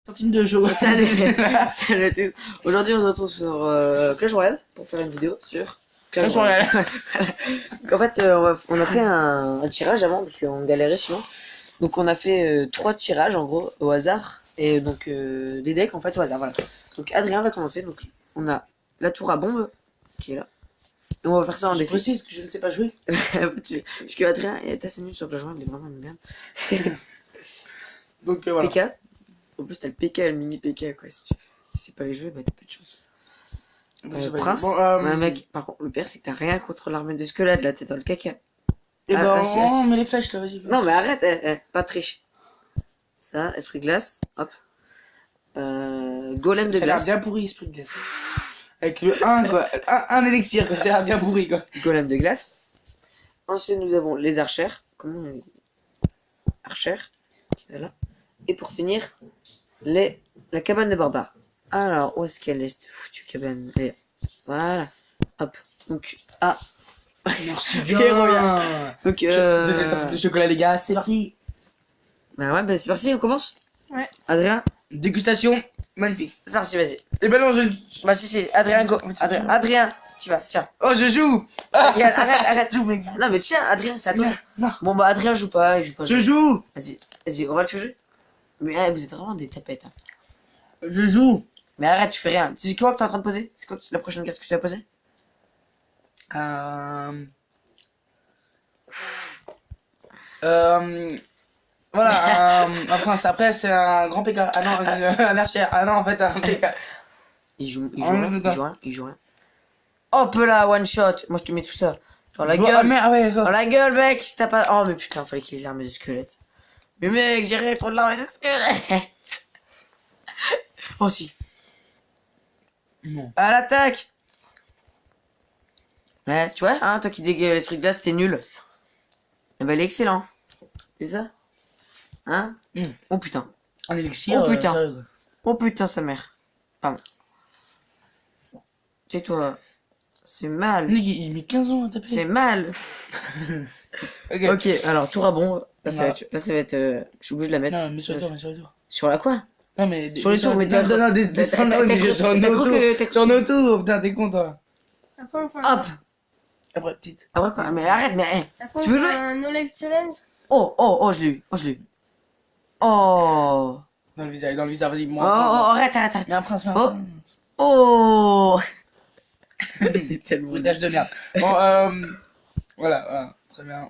Centimes de jour. Salut, salut à tous. Aujourd'hui, on se retrouve sur Clash Royale pour faire une vidéo sur Clash Royale. En fait, on a fait un tirage avant parce qu'on galérait sinon. Donc, on a fait 3 tirages en gros au hasard et donc des decks en fait au hasard. Voilà. Donc, Adrien va commencer. Donc, on a la tour à bombe qui est là. Et on va faire ça en Je défi. précise que je ne sais pas jouer. Parce que Adrien est assez nul sur Clash Royale, il est vraiment une merde. Donc voilà. PK. En plus, t'as le PK et le mini PK quoi. Si tu sais pas les jouer, bah t'as peu de chance. Prince, ouais, mec, par contre, le pire c'est que t'as rien contre l'armée de squelette, là t'es dans le caca. Et Ah, bah, assis. on met les flèches là, vas-y. Non, mais arrête, pas triche. Ça, esprit glace, hop. Golem de Ça a l'air glace. bien pourri, esprit de glace. Avec le 1, quoi. Un élixir, quoi. Ça a l'air bien pourri, quoi. Golem de glace. Ensuite, nous avons les archères. Comment on dit archères, qui est là. Et pour finir, la cabane de barbares. Alors, où est-ce qu'elle est cette foutue cabane? Et voilà. Hop. Donc, ah. Merci Et regarde. Donc, Deuxième tarte de chocolat, les gars, c'est parti. Bah ouais, bah c'est parti, on commence. Ouais. Adrien, Dégustation, magnifique. c'est parti, vas-y. Et ben non, je... Bah si, Adrien, go. Adrien, tu vas, tiens. Oh, je joue. Regarde, arrête. Joue, mec. Non mais tiens, Adrien, c'est à toi. Non. Bon bah Adrien joue pas, il joue pas. Je joue. Vas-y, Aurel, tu veux jouer? Mais vous êtes vraiment des tapettes. Hein. Je joue. Mais arrête, tu fais rien. C'est quoi que t'es en train de poser? C'est quoi la prochaine carte que tu vas poser? Voilà, un prince. Après, c'est un grand PK. Ah non, un archer. Ah non, en fait, un PK. Il joue rien. Hop là, one shot. Moi je te mets tout ça. Dans la gueule. Ah ouais, Dans la gueule, mec, si t'as pas. Oh, mais putain, fallait qu'il ait l'armée de squelette. Mais mec, j'ai rien contre l'armée de squelette. Oh, si. Non. À l'attaque. Ouais, tu vois, hein, toi qui dis que l'esprit de glace, t'es nul. Eh ben, il est excellent. C'est ça? Hein? Oh putain. Un élixir. Oh putain. Oh putain, sa mère. Pardon. Tais-toi. C'est mal. Il met 15 ans à taper. C'est mal. Ok, alors, tour à bombe. Là, ça va être. Je suis obligé de la mettre. Non, mais sur les tours, Sur la quoi? Non, mais. Sur les tours, mais non, sur nos tours, putain, t'es con, toi. Après, on fait Hop! Après, petite. Ah ouais, quoi? Mais arrête, mais. Après, Tu veux on fait jouer? un no life challenge. Oh, je l'ai eu. Oh! Dans le visage, vas-y, Oh, moi. arrête. Il y a un prince, Oh! C'est tellement. bruitage de merde. Bon, voilà, très bien.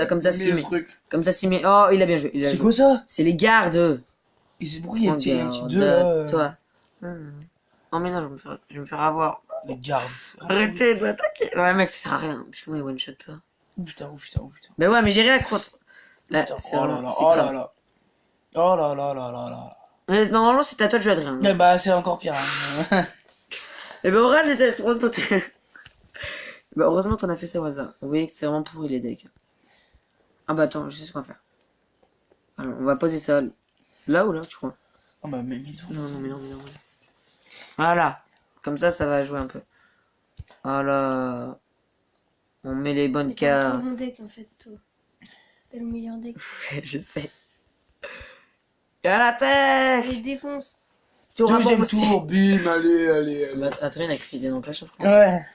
Comme ça, si, mais. Comme ça, si, mais. Oh, il a bien joué. C'est quoi ça? C'est les gardes. Il s'est pourri, un petit 2 là. Toi. Oh, mais non, je vais me faire avoir. Les gardes. Arrêtez de m'attaquer. Ouais, mec, ça sert à rien. Parce que moi, il one shot pas. Oh putain. Mais ouais, mais j'ai rien contre. Là, Oh là là. Mais normalement, c'est à toi de jouer, Adrien. Mais bah, c'est encore pire. Et ben, Aurel, j'étais laissé prendre ton terrain. Bah, heureusement qu'on a fait ça au hasard. Vous voyez que c'est vraiment pourri les decks. Ah bah, attends, je sais ce qu'on va faire. Alors, on va poser ça là ou là, tu crois? Oh bah, mais Non. Voilà. Comme ça va jouer un peu. Voilà. On met les bonnes T'as un cartes. bon deck en fait, toi. T'as le meilleur deck. Je sais. Et à l'attaque! Il se défonce. deuxième tour, bim, allez. Bah, Adrien a crié dans Clash of Clans. Ouais.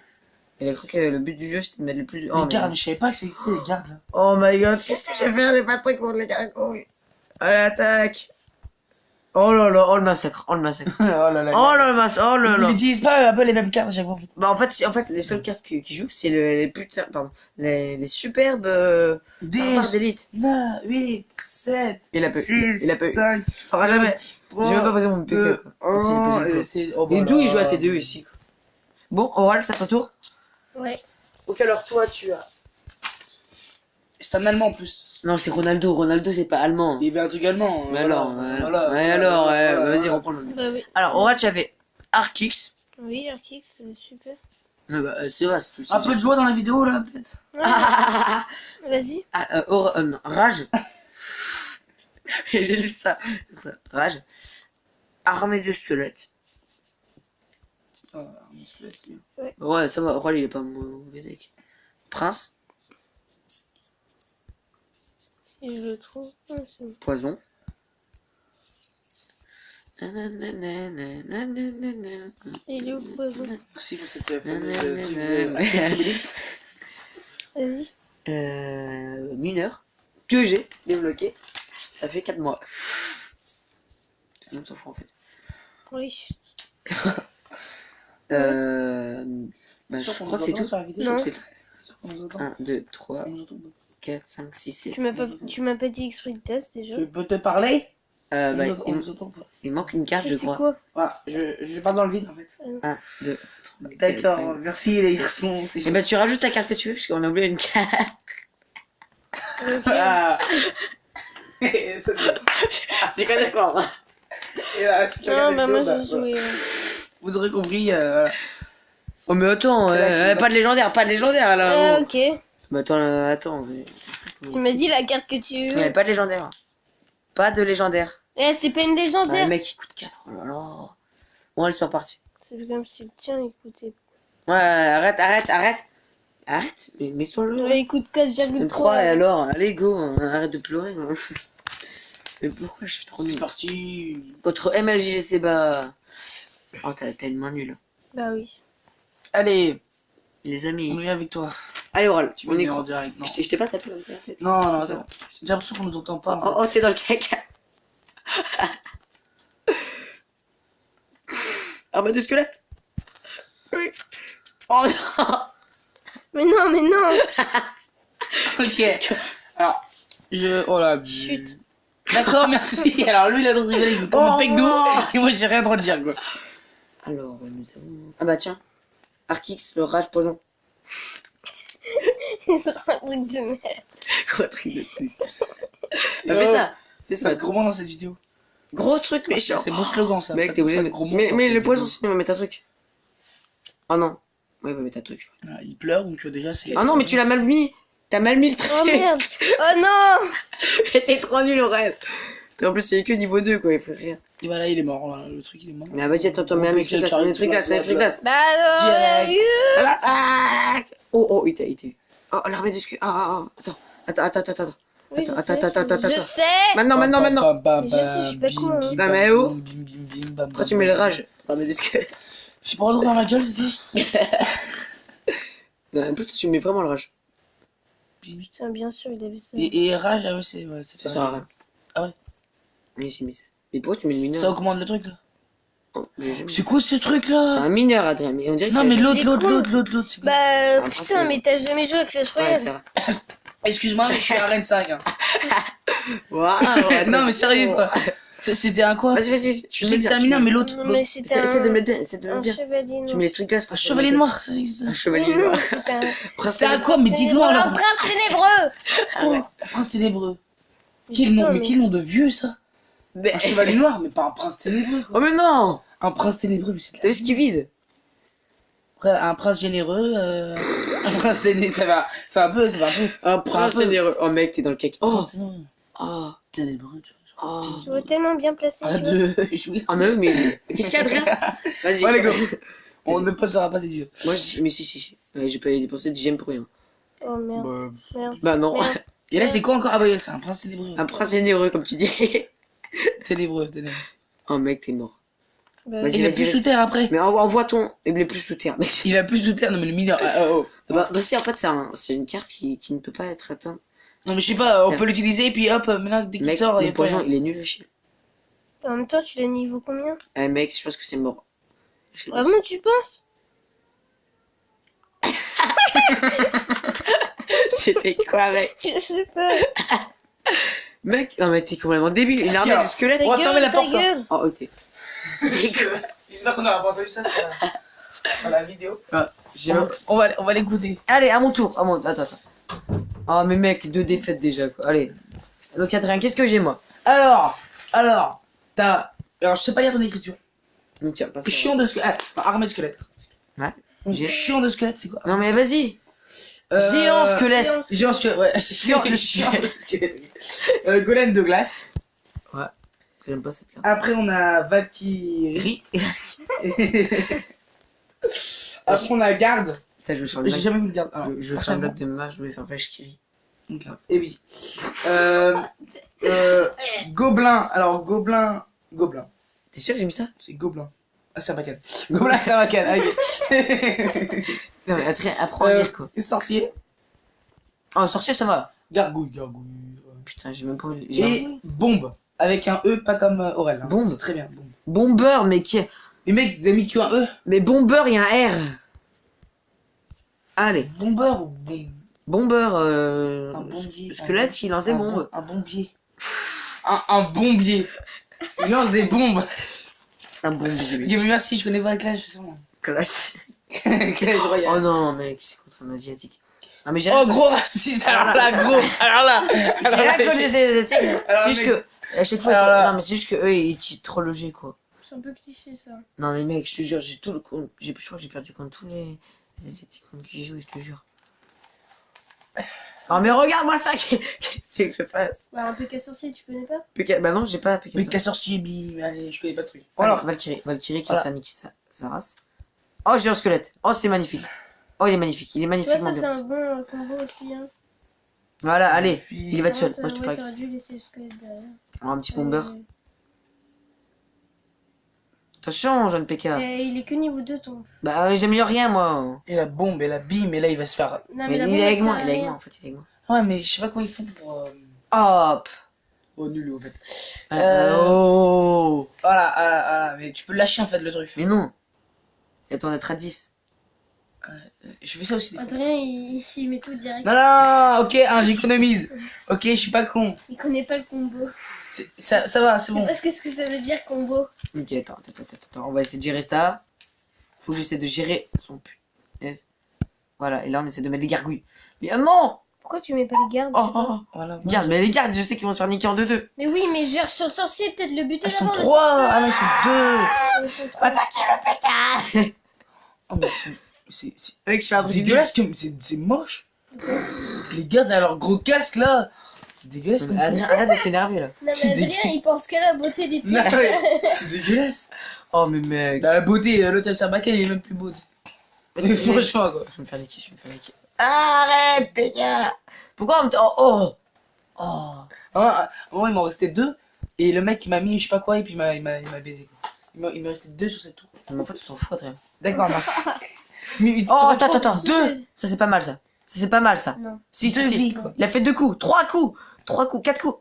Il a cru que le but du jeu c'était de mettre le plus. Les gardes, je savais pas que ça existait, les gardes là. Oh my god, qu'est-ce que je vais faire? J'ai pas de truc pour les gargouilles. À l'attaque! Oh là là, oh le massacre. Oh là là. Oh le massacre, oh là Ils là. n'utilisent pas un peu les mêmes cartes à chaque fois. Bah en fait les seules cartes qui jouent c'est les superbes barbares d'élite. 9, 8, 7, Il a pas eu. 6, Il a pas eu. 5, Fera jamais. 3, J'ai même pas posé mon PK. Et d'où il joue à TDE ici quoi. Bon, Oral, c'est à ton tour. Ouais. Donc alors toi tu as. c'est un allemand en plus. Non c'est Ronaldo, Ronaldo c'est pas allemand. Il y avait un truc allemand. Mais alors, vas-y reprends le. Bah oui. Alors Oral tu avais Arkix. Oui, Arkix, c'est super. C'est vrai, c'est tout. Un peu de joie dans la vidéo là peut-être. Vas-y. Non, Rage. J'ai lu ça. Rage. Armée de squelettes. Ouais, ça va. Oral il est pas mauvais deck. Prince. Si je le trouve. Poison. Il est où le poison? Merci pour cette fameuse truc de Obélix. Vas-y. Mineur que j'ai débloqué. Ça fait 4 mois. On s'en fout en fait. Oui. Je crois que c'est tout. Je crois que c'est tout. On nous entend. 1, 2, 3, On nous entend. 4, 5, 6, 7. Tu m'as pas dit exprès de test déjà. Je peux te parler? Bah, On nous entend pas. il manque une carte, je C'est crois. quoi? Voilà, je parle dans le vide en fait. 1, 2, 3, D'accord, merci les garçons. C'est Et bah, tu rajoutes ta carte que tu veux, puisqu'on a oublié une carte. Ok. Ah. Ça, C'est quoi d'accord? ceux qui regardent Non, la bah vidéo, moi j'ai joué. vous aurez compris. Oh, mais attends, C'est là qu'il pas de légendaire, pas de légendaire là. Ah, ok. Bah, attends. Tu m'as dit la carte que tu veux. Ouais, pas de légendaire. Pas de légendaire. Eh, c'est pas une Ouais, légendaire. le mec il coûte 4. Oh là là. Bon, allez, c'est reparti. C'est comme si le tien il coûtait. Ouais, arrête. Arrête, mais sur le. Ouais, il coûte 4,3. 3 et alors, allez, go, arrête de pleurer. Hein. Mais pourquoi je suis trop C'est nul? parti. Contre MLJC, bah. Oh, t'as une main nulle. Bah oui. Allez, Les on amis. vient avec toi. Allez, oral, Tu on me est mets en quoi? direct. Non, Je t'ai pas tapé comme ça. non, c'est bon. J'ai l'impression qu'on nous entend pas. en fait. Oh, t'es dans le caca. Arme de squelette. Oui. Oh non. Mais non. Ok. Alors, oh là. Chut. D'accord, merci. Alors lui, il a droit de rigoler comme un pec d'eau. Et moi, j'ai rien droit de dire quoi. Alors, nous avons. Ah bah tiens. Arkix, le rage poison. Un truc de merde. Gros truc de truc. Fais Fais ça. ça. Fais Ça va ça. être trop bon dans cette vidéo. Gros truc méchant. C'est mon slogan ça. Mec, Pas- t'es obligé pas de de gros mots mettre. dans Mais cette le poison, vidéo. sinon, mettre un truc. Oh non. Ouais, mettre un truc. Ah, il pleure ou tu vois déjà c'est. Ah non, mais tu l'as mal mis. T'as mal mis le truc. Oh merde. Oh non. T'es trop nul au rêve. En plus, il est que niveau 2, quoi. Il faut rire. Et voilà, il est mort. Là. Le truc, il est mort. Mais vas-y, attends, mets un esprit classe. Un esprit classe, un esprit classe. Bah alors. Direct. Voilà. Ah. Oh, il t'a. Oh, l'armée de scu. Attends. Oui, je Attends. sais. Je sais. Maintenant. Mais je sais, je suis pas con, hein. Bah, mais oh. Pourquoi tu mets le rage? L'armée de scu. J'ai pas le droit dans ma gueule, c'est ça. En plus, tu mets vraiment le rage. Putain, bien sûr, il avait ça. Et rage, ah ouais, c'est. Ouais, Ça sert à rien. Ah ouais. Mais si. Mais pourquoi tu mets le mineur? Ça augmente le truc là. Oh, mais j'aime. C'est quoi ce truc C'est là? un mineur, Adrien. Mais on dirait Non, que- mais Il est con. l'autre, c'est quoi? Bah un putain, principe. mais t'as jamais joué à Clash Ouais, c'est Royale. vrai. Excuse-moi, mais je suis à Rennes 5. Hein. Waouh, Non, mais sérieux quoi. C'était un quoi? Vas-y. Tu sais que t'es un mineur, mais l'autre. Non, mais c'était Essaie de un, mettre bien. Essaie de mettre un bien. chevalier Tu noir. mets les trucs glaces. Un chevalier noir, ça existe. Un chevalier Mais non, noir. c'était un C'était un quoi? Mais dites-moi un alors. prince ténébreux. Oh, prince ténébreux. Quel Putain, nom, mais quel nom de vieux ça? Mais- Un chevalier noir, mais pas un prince ténébreux quoi. Oh, mais non! Un prince ténébreux, mais c'est de T'as la... vu ce qu'il vise? Après, un prince généreux, un prince ténébreux, ça va, c'est un peu. Un prince peu- généreux. Oh, mec, t'es dans le cake. Oh, Oh, ténébreux, tu vois. oh. Tu vois tellement bien placé. Un, tu vois. deux, jouir. Ah, mais oui, mais. Qu'est-ce qu'il y a, Adrien? Vas-y. Ouais, les gars. On ne passera pas cette vidéo. Moi, je dis. Mais si. J'ai pas dépensé 10 gemmes pour rien. Oh merde. Merde. Bah, non. Merde. Et là, c'est quoi encore? Ah, bah, c'est un prince ténébreux. Un prince généreux, comme tu dis. Ténébreux. Oh, mec, t'es mort. Bah, Vas-y, Il va plus sous terre après. Mais envoie ton. Il est plus sous terre. mec. Il va plus sous terre, non, mais le mineur. Oh. Bah, si, en fait, c'est une carte qui ne peut pas être atteinte. Non, mais je sais pas, on peut l'utiliser et puis hop, maintenant, dès qu'il Mec, sort, il y le a pas poison, rien. il est nul à chier. En même temps, tu l'as niveau combien? Mec, je pense que c'est mort. Je sais pas Vraiment, tu penses? C'était quoi, mec? Je sais pas. Mec, non, mais t'es complètement débile. Une armée de squelettes. On va fermer la Ta porte, hein. gueule. Oh, ok. C'est quoi? J'espère qu'on aura pas entendu ça sur la vidéo. J'ai- On va l'écouter. Allez, à mon tour. Attends. Oh, mais mec, 2 défaites déjà, quoi. Allez. Donc, Adrien, qu'est-ce que j'ai, moi? Alors, t'as. Alors, je sais pas lire ton écriture. Tiens, pas ça. Chiant de squelette. Armée de squelette. Ouais. Chiant de squelette, c'est quoi? Non, mais vas-y. Géant squelette. Géant squelette, ouais. Géant de squelette. Golem de glace. J'aime pas cette carte. Après, on a Valkyrie. Après, on a Garde. Putain, je vais faire le J'ai bloc. jamais vu le Garde. Alors, Je vais faire un bloc de marche, je vais faire vache qui rit. Ok. Et oui. Gobelin. Alors, Gobelin. T'es sûr que j'ai mis ça? C'est gobelin. Ah, Sarbacane. Gobelin, Sarbacane. Ok. Non, mais après, apprends à lire quoi. Sorcier. Oh, sorcier, ça va. Gargouille. Putain, j'ai même pas. Et bombe. Avec un E, pas comme Aurel. Hein. Bombe. Très bien. Bombe. Bomber, mais qui. Mais mec, t'as mis qu'un E. Mais bomber, il y a un R. Allez. Bomber ou bombe? Bomber, Un bombier. squelette qui lance des bombes. Un bombier. Un bombier. Il lance des bombes. Un bombier. Ok, mais merci, je connais pas Clash. Clash. Clash Royale. Oh non, mec, c'est contre un asiatique. Non, mais j'ai Oh, gros raciste. Alors là, gros. Alors là. j'ai rien contre les asiatiques. Alors, C'est juste mec. que, à chaque fois, Alors là. non, mais c'est juste que eux, ils cheatent trop le jeu, quoi. C'est un peu cliché ça. Non, mais mec, je te jure, j'ai tout le compte. Je crois que j'ai perdu contre tous les asiatiques contre qui j'ai joué, je te jure. Oh, mais regarde-moi ça, qu'est-ce que tu veux que je fasse? Bah, un PK sorcier, tu connais pas? Bah non, j'ai pas PK. Mais sorcier, bim. Allez, je connais pas de truc. Voilà, Voilà. Valkyrie qui Voilà. s'est niqué sa race. Oh, j'ai un squelette. Oh, c'est magnifique. Oh, il est magnifique. Il est Tu vois, magnifiquement ça c'est bien. un bon combo aussi. Hein. Voilà, allez. Magnifique. Il va être seul. Ouais, Moi, je te parie. t'aurais dû laisser le squelette derrière. Un petit bomber. Attention, jeune PK. Il est que niveau 2 ton. Bah, j'améliore rien, moi. Et la bombe, et la bim, et là, il va se faire. Non, Mais la il bombe, est avec elle moi, sert à il est avec rien. moi, en fait, il est avec moi. Ouais, mais je sais pas comment ils font pour. Hop. Oh, nul, au fait. Oh. Voilà, mais tu peux lâcher en fait le truc. Mais non. Et attends, on être à 10. Je fais ça aussi des fois. Adrien, il met tout direct. Non, non, ok, hein, j'économise. Ok, je suis pas con. Il connaît pas le combo. Ça va, c'est bon. Parce que ce que ça veut dire combo. Ok, attends. On va essayer de gérer ça. Faut que j'essaie de gérer son punaise. Voilà, et là, on essaie de mettre les gargouilles. Mais ah non. Pourquoi tu mets pas les gardes? Oh, oh, oh. Voilà, Regarde, mais les gardes, je sais qu'ils vont se faire niquer en 2-2. Mais oui, mais je sur le sorcier, peut-être le buter Elles sont d'abord. 3. Ah non, ils sont 2. Ils sont trois. Attaquez le pétard. Oh, mais c'est Mec, je fais un truc dégueulasse, comme c'est moche. Les gars, dans leur gros casque là. C'est dégueulasse comme Adrien, arrête d'être énervé là. Non, mais C'est Adrien, dégueu. il pense qu'à la beauté du Non, truc. mais c'est dégueulasse. Oh, mais mec. Dans la beauté, l'hôtel Sarbacane il est même plus beau. Mais franchement quoi. Je vais me faire niquer, Arrête, Péka. Pourquoi on me. Oh, oh. À un moment, il m'en restait 2. Et le mec il m'a mis je sais pas quoi et puis il m'a baisé quoi. Il me restait 2 sur cette tour. Mais en fait, on s'en fout, Adrien. D'accord, merci. Mais Oh, attends. 2. Ça, c'est pas mal ça. C'est pas mal ça. Non. Si, Deux si, vies, si. quoi. Il a fait 2 coups, 3 coups, 4 coups.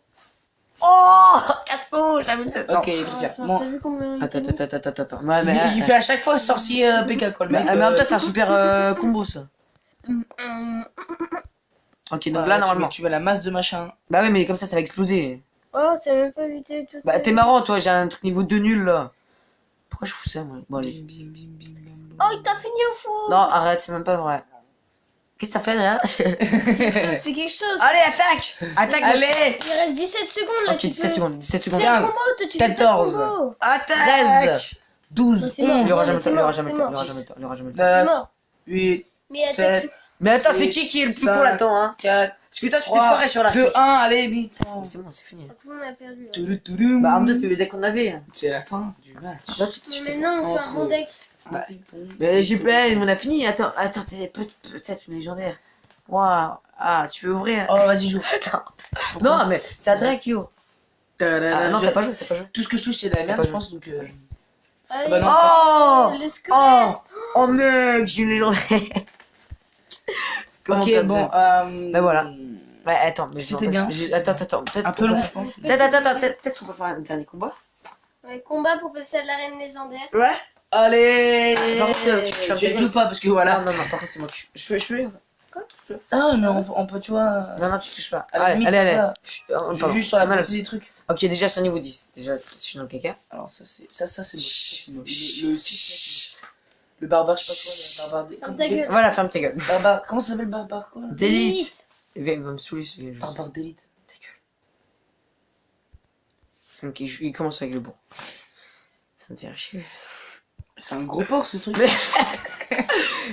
Oh, 4 coups, j'avais 2. Ok, il est très fier. Bon. T'as vu combien il Attends. était bon Ouais, mais. Il fait à chaque fois sorcier PK quoi le mec. Mais en même temps, c'est un super combo ça. Ok, donc là, normalement. Tu mets la masse de machin. Bah, ouais, mais comme ça va exploser. Oh, c'est même pas lutter tout. Bah, t'es marrant, toi, j'ai un truc niveau 2 nul là. Pourquoi je fous ça, moi? Bon, allez. Bim. Oh, il t'a fini au fou. Non, arrête, c'est même pas vrai. Qu'est-ce que t'as fait là? Fais quelque chose. Allez, attaque! Attaque, Allez. Il reste 17 secondes là. Ok, tu 17 peux... secondes, 17 secondes. Fais le 15, combo, toi, tu fais pas de 14. combo. Attaque! 13, 12, c'est mort. 11, Il y aura jamais le C'est temps, il y aura mort, jamais le c'est temps, il y mort. aura jamais le temps, il y aura jamais le temps. C'est 9, mort. 8, Mais Sept. attaque. Mais attends, c'est qui est le plus con là-dedans, hein? 4, Parce que toi, tu t'es 3, foiré sur la 2, 1, allez, vite. C'est bon, c'est fini. Tout le monde a perdu. Là. Touloutoulou. Bah, en même temps, tu veux le deck qu'on avait. C'est la fin du match. Là, Mais maintenant, on fait un Entre- bon deck. Bah, mais j'ai plus, on a fini. Attends, t'es peut-être une légendaire. Waouh. Ah, tu veux ouvrir? Oh, vas-y, joue. Non, mais c'est Adrien qui ouvre. Ah non, t'as pas joué, Tout ce que je touche, c'est de la merde, pas je joué. pense. Donc, Allez, bah non. Oh! le squelette. Oh! Oh mec, j'ai une légendaire. Comment ok, t'as bon. dit? Bah voilà. Ouais, attends, mais C'était bien. Attends, peut-être. Un peu long, je pense. Peut-être qu'on va faire un dernier combat. Ouais, combat pour passer à l'arène légendaire. Ouais. Allez. Par contre, tu fais un Je peu- joue pas parce que voilà. Non, par contre, c'est moi qui. Je peux. Ah, mais on peut, tu vois. Non, tu touches pas. À la Allez, limite, allez. voilà. Chut, Je pardon. joue juste sur la Non, partie des trucs. Ok, déjà, c'est un niveau 10. Déjà, je suis dans le caca. Alors, ça, c'est moche. Le 6, le barbare, je sais pas quoi. Le Ferme ta gueule. Voilà, ferme ta gueule. barbare. Comment ça s'appelle le barbare quoi là D'élite. Il va me saouler ce jeu. Barbare d'élite. Ta gueule. Ok, il commence avec le bon. Ça me fait chier. C'est un gros porc ce truc.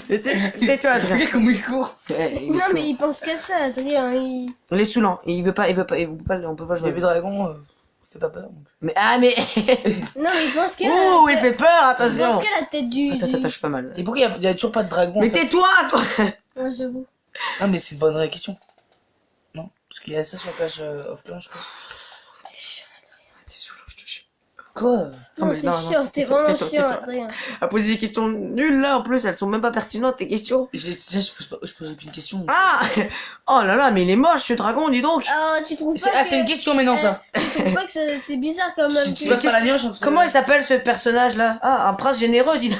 Mais tais-toi, Adrien. Regarde comment il court. Ouais, il est Non, saoulant. mais il pense qu'à ça, Adrien. Il... Il est saoulant. Il veut pas, on peut pas jouer. Bébé dragon, fait pas peur. Donc. Mais Non, mais il pense qu'à ouh, il fait peur, Il attention. pense qu'à la tête du... Attends, je suis pas mal. Et pourquoi il y a toujours pas de dragon Mais en fait tais-toi, toi. Ouais, j'avoue. Non, mais c'est une bonne question. Non Parce qu'il y a ça sur la page off-clan, je crois. T'es saoulant, je te jure. Quoi? Non, t'es chiant, t'es vraiment chiant, Adrien. À poser des questions nulles là en plus, elles sont même pas pertinentes tes questions. Déjà, je pose aucune question. Ah oh là là, mais il est moche ce dragon, dis donc. Ah, tu trouves pas C'est une que... question maintenant ça. Tu trouves pas que c'est bizarre quand même Tu que... vas faire la nuance entre... Comment il s'appelle ce personnage là? Ah, un prince généreux, dis donc.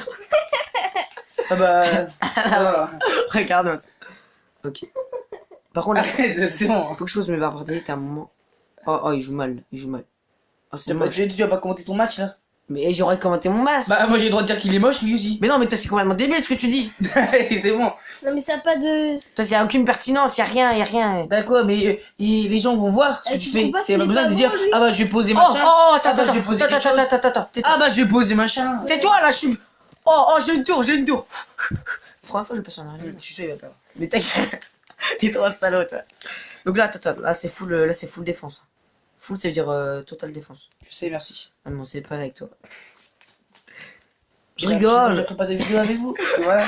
Ah bah... voilà. Regarde-moi ça. Ok. Par contre là, Arrête, c'est bon. faut que je chose mes barbaries, t'as un moment. Oh, il joue mal, il joue mal. Oh, c'est Tu vas moche. tu vas pas commenter ton match là? Mais j'aurais commenté mon masque. Bah moi j'ai le droit de dire qu'il est moche lui aussi. Mais non, mais toi c'est complètement débile ce que tu dis. C'est bon. Non mais ça a pas de... Toi, y a aucune pertinence, y a rien. D'accord, mais les gens vont voir ce que Eh, tu tu fais. trouves pas C'est qu'il pas est besoin pas de dire bon, lui ah bah je vais poser Oh, machin. attends, Ah bah, je vais poser quelque chose. attends. Ah bah je vais poser machin. Tais-toi là, je suis. Oh, j'ai une tour. Première fois, je passe en arrière. Je suis sûr il va pas. Mais t'inquiète. T'es trop salaud, toi. Donc là, attends, là c'est full défense. Full, ça veut dire totale défense. Je sais, merci. Ah non, c'est pas avec toi. Je Je rigole. ferai pas de vidéo avec vous. Parce que voilà.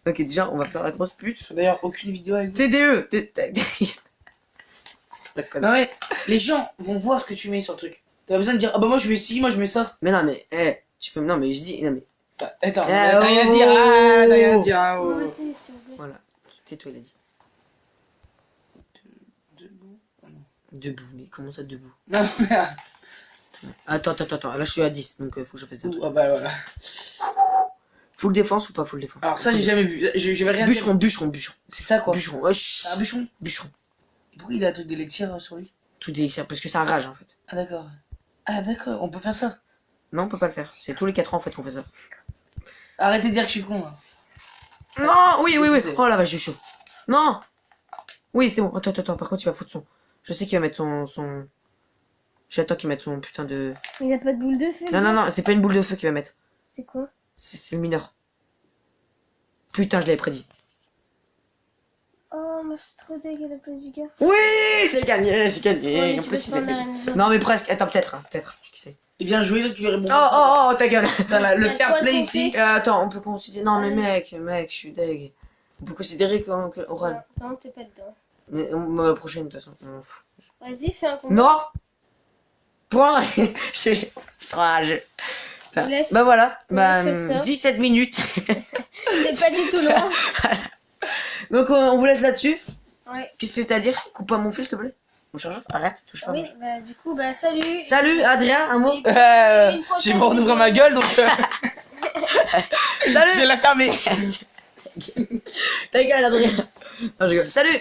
Ok, déjà, on va faire la grosse pute. D'ailleurs, aucune vidéo avec vous. TDE. Non mais les gens vont voir ce que tu mets sur le truc. T'as pas besoin de dire ah bah moi je mets ci, moi je mets ça. Mais non, mais, tu peux. Non, mais je dis. Non, mais. Attends, Eh, t'as rien à dire. oh. Ah, t'as rien à dire. Ah, oh. Arrêtez, s'il vous plaît. Voilà. Tais-toi, il a dit. Debout, mais comment ça debout? Non, Attends. Là, je suis à 10, donc faut que je fasse ça. ah bah voilà. Full défense ou pas full défense? Alors ça j'ai jamais vu. Je vais rien dire. Bûcheron. C'est ça quoi. Bûcheron. Ouais, C'est un bûcheron. Bûcheron. Pourquoi il a un truc d'élixir sur lui? Tout d'élixir, parce que c'est un rage en fait. Ah d'accord. Ah d'accord, on peut faire ça. Non, on peut pas le faire. C'est tous les 4 ans en fait qu'on fait ça. Arrêtez de dire que je suis con là. Non, oui. C'est- Oh la vache, j'ai chaud. Non. Oui, c'est bon. Attends. Par contre, il va foutre son. Je sais qu'il va mettre son. J'attends qu'il mette son putain de. Il a pas de boule de feu. Non, c'est pas une boule de feu qu'il va mettre. C'est quoi? C'est le mineur. Putain, je l'avais prédit. Oh, moi je suis trop dégueu à la place du gars. Oui, j'ai gagné. Ouais, En tu plus, peux il prendre a la gagné. reine. Non, mais presque. Attends, peut-être. Qui sait? Eh bien joué là, tu lui réponds. Oh, ta gueule. Putain, le T'as fair quoi play de ici. Attends, on peut considérer. Non, mais Vas-y. mec, je suis deg. On peut considérer comme oral. Non, t'es pas dedans. Mais la prochaine, de toute façon. On m'en fout. Vas-y, fais un combat. Non. Point. J'ai rage. Je vous laisse. Bah voilà. On Bah, laisse sur ça. 17 minutes. C'est pas du tout loin. Donc on vous laisse là-dessus. Ouais. Qu'est-ce que tu as à dire? Coupe pas mon fil, s'il te plaît. Mon chargeur. Arrête, touche pas. Oui, bah du coup, bah salut. Salut, Adrien, un mot. Et puis, une prochaine J'ai mort d'ouvrir vidéo. ma gueule donc Salut. je vais la fermer. Ta gueule, Adrien. Non, je rigole. Salut.